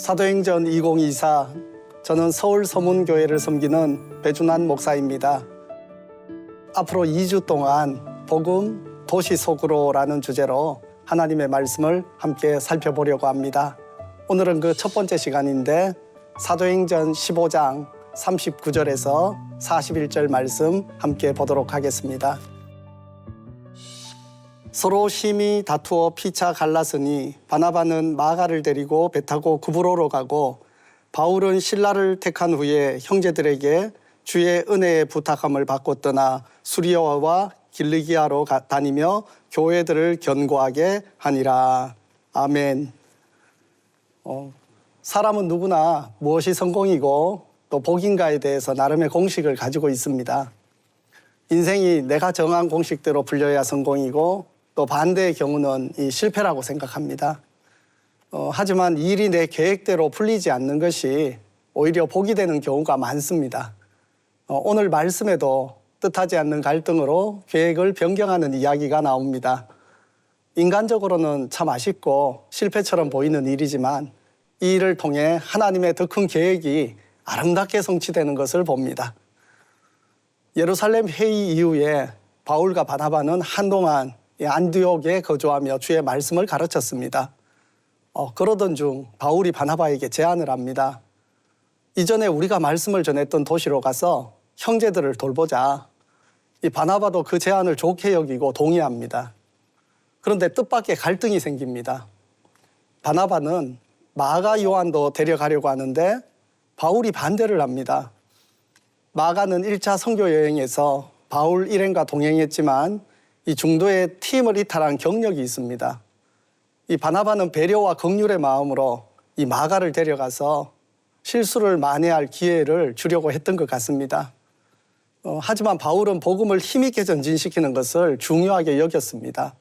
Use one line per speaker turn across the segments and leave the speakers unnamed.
사도행전 2024, 저는 서울 서문교회를 섬기는 배준환 목사입니다. 앞으로 2주 동안 복음 도시 속으로라는 주제로 하나님의 말씀을 함께 살펴보려고 합니다. 오늘은 그 첫 번째 시간인데 사도행전 15장 39절에서 41절 말씀 함께 보도록 하겠습니다. 서로 심히 다투어 피차 갈랐으니 바나바는 마가를 데리고 배 타고 구브로로 가고 바울은 실라를 택한 후에 형제들에게 주의 은혜의 부탁함을 받고 떠나 수리아와 길리기아로 다니며 교회들을 견고하게 하니라. 아멘. 사람은 누구나 무엇이 성공이고 또 복인가에 대해서 나름의 공식을 가지고 있습니다. 인생이 내가 정한 공식대로 풀려야 성공이고 또 반대의 경우는 이 실패라고 생각합니다. 하지만 일이 내 계획대로 풀리지 않는 것이 오히려 복이 되는 경우가 많습니다. 오늘 말씀에도 뜻하지 않는 갈등으로 계획을 변경하는 이야기가 나옵니다. 인간적으로는 참 아쉽고 실패처럼 보이는 일이지만 이 일을 통해 하나님의 더 큰 계획이 아름답게 성취되는 것을 봅니다. 예루살렘 회의 이후에 바울과 바나바는 한동안 안디옥에 거주하며 주의 말씀을 가르쳤습니다. 그러던 중 바울이 바나바에게 제안을 합니다. 이전에 우리가 말씀을 전했던 도시로 가서 형제들을 돌보자. 이 바나바도 그 제안을 좋게 여기고 동의합니다. 그런데 뜻밖의 갈등이 생깁니다. 바나바는 마가 요한도 데려가려고 하는데 바울이 반대를 합니다. 마가는 1차 선교 여행에서 바울 일행과 동행했지만 이 중도에 팀을 이탈한 경력이 있습니다. 이 바나바는 배려와 긍휼의 마음으로 이 마가를 데려가서 실수를 만회할 기회를 주려고 했던 것 같습니다. 하지만 바울은 복음을 힘있게 전진시키는 것을 중요하게 여겼습니다.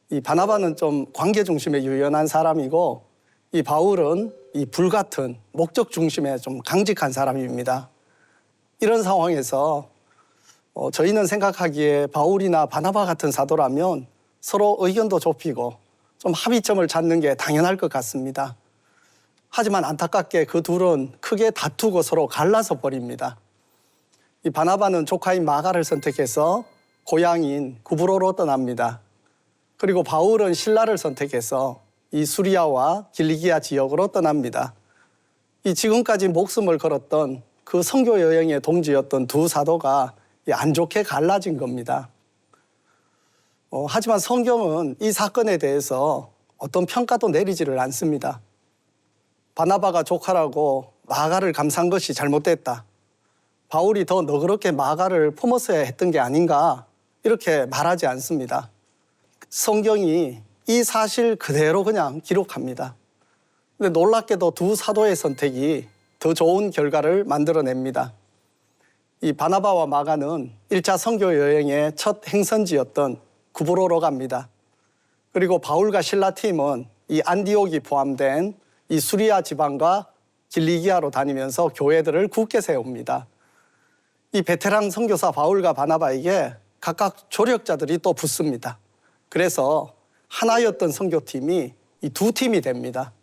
이 바나바는 좀 관계 중심에 유연한 사람이고 이 바울은 이 불같은 목적 중심에 좀 강직한 사람입니다. 이런 상황에서 저희는 생각하기에 바울이나 바나바 같은 사도라면 서로 의견도 좁히고 좀 합의점을 찾는 게 당연할 것 같습니다. 하지만 안타깝게 그 둘은 크게 다투고 서로 갈라서 버립니다. 이 바나바는 조카인 마가를 선택해서 고향인 구브로로 떠납니다. 그리고 바울은 실라를 선택해서 이 수리아와 길리기아 지역으로 떠납니다. 이 지금까지 목숨을 걸었던 그 선교 여행의 동지였던 두 사도가 안 좋게 갈라진 겁니다. 하지만 성경은 이 사건에 대해서 어떤 평가도 내리지를 않습니다. 바나바가 조카라고 마가를 감싼 것이 잘못됐다. 바울이 더 너그럽게 마가를 품었어야 했던 게 아닌가 이렇게 말하지 않습니다. 성경이 이 사실 그대로 그냥 기록합니다. 근데 놀랍게도 두 사도의 선택이 더 좋은 결과를 만들어냅니다. 이 바나바와 마가는 1차 선교 여행의 첫 행선지였던 구브로로 갑니다. 그리고 바울과 실라 팀은 이 안디옥이 포함된 이 수리아 지방과 길리기아로 다니면서 교회들을 굳게 세웁니다. 이 베테랑 선교사 바울과 바나바에게 각각 조력자들이 또 붙습니다. 그래서 하나였던 선교팀이 이 두 팀이 됩니다.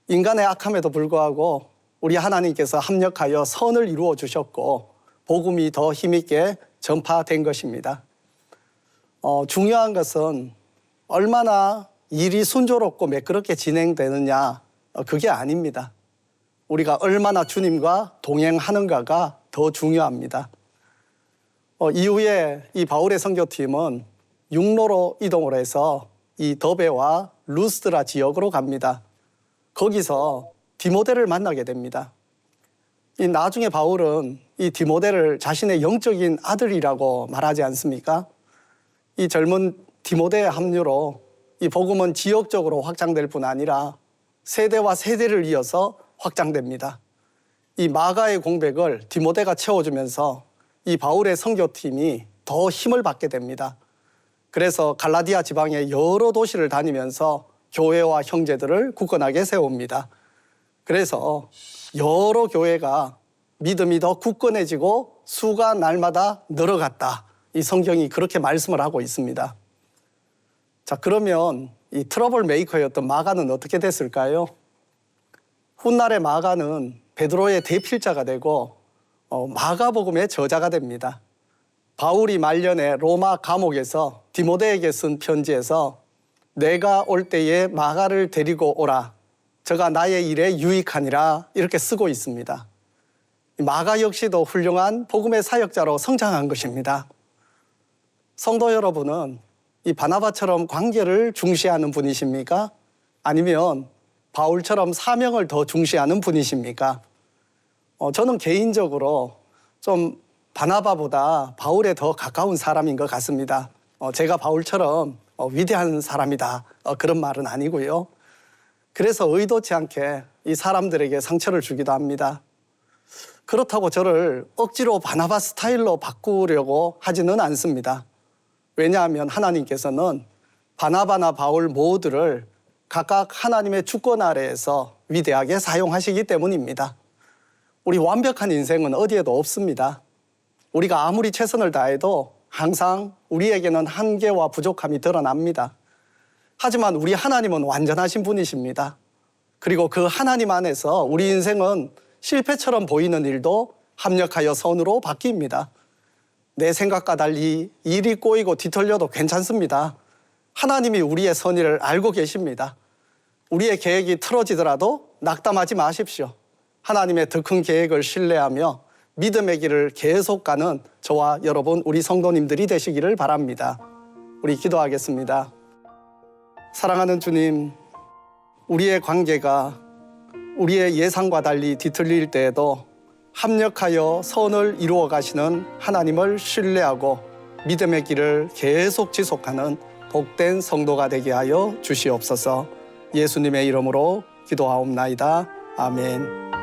인간의 악함에도 불구하고 우리 하나님께서 합력하여 선을 이루어 주셨고 복음이 더 힘있게 전파된 것입니다. 중요한 것은 얼마나 일이 순조롭고 매끄럽게 진행되느냐 그게 아닙니다. 우리가 얼마나 주님과 동행하는가가 더 중요합니다. 이후에 이 바울의 선교팀은 육로로 이동을 해서 이 더베와 루스드라 지역으로 갑니다. 거기서 디모데를 만나게 됩니다. 이 나중에 바울은 이 디모데를 자신의 영적인 아들이라고 말하지 않습니까? 이 젊은 디모데의 합류로 이 복음은 지역적으로 확장될 뿐 아니라 세대와 세대를 이어서 확장됩니다. 이 마가의 공백을 디모데가 채워주면서 이 바울의 선교팀이 더 힘을 받게 됩니다. 그래서 갈라디아 지방의 여러 도시를 다니면서 교회와 형제들을 굳건하게 세웁니다. 그래서 여러 교회가 믿음이 더 굳건해지고 수가 날마다 늘어갔다. 이 성경이 그렇게 말씀을 하고 있습니다. 자, 그러면 이 트러블 메이커였던 마가는 어떻게 됐을까요? 훗날의 마가는 베드로의 대필자가 되고 마가복음의 저자가 됩니다. 바울이 말년에 로마 감옥에서 디모데에게 쓴 편지에서 내가 올 때에 마가를 데리고 오라. 저가 나의 일에 유익하니라 이렇게 쓰고 있습니다. 마가 역시도 훌륭한 복음의 사역자로 성장한 것입니다. 성도 여러분은 이 바나바처럼 관계를 중시하는 분이십니까? 아니면 바울처럼 사명을 더 중시하는 분이십니까? 저는 개인적으로 좀 바나바보다 바울에 더 가까운 사람인 것 같습니다. 제가 바울처럼 위대한 사람이다 그런 말은 아니고요. 그래서 의도치 않게 이 사람들에게 상처를 주기도 합니다. 그렇다고 저를 억지로 바나바 스타일로 바꾸려고 하지는 않습니다. 왜냐하면 하나님께서는 바나바나 바울 모두를 각각 하나님의 주권 아래에서 위대하게 사용하시기 때문입니다. 우리 완벽한 인생은 어디에도 없습니다. 우리가 아무리 최선을 다해도 항상 우리에게는 한계와 부족함이 드러납니다. 하지만 우리 하나님은 완전하신 분이십니다. 그리고 그 하나님 안에서 우리 인생은 실패처럼 보이는 일도 합력하여 선으로 바뀝니다. 내 생각과 달리 일이 꼬이고 뒤틀려도 괜찮습니다. 하나님이 우리의 선의를 알고 계십니다. 우리의 계획이 틀어지더라도 낙담하지 마십시오. 하나님의 더 큰 계획을 신뢰하며 믿음의 길을 계속 가는 저와 여러분 우리 성도님들이 되시기를 바랍니다. 우리 기도하겠습니다. 사랑하는 주님, 우리의 관계가 우리의 예상과 달리 뒤틀릴 때에도 합력하여 선을 이루어 가시는 하나님을 신뢰하고 믿음의 길을 계속 지속하는 복된 성도가 되게 하여 주시옵소서. 예수님의 이름으로 기도하옵나이다. 아멘.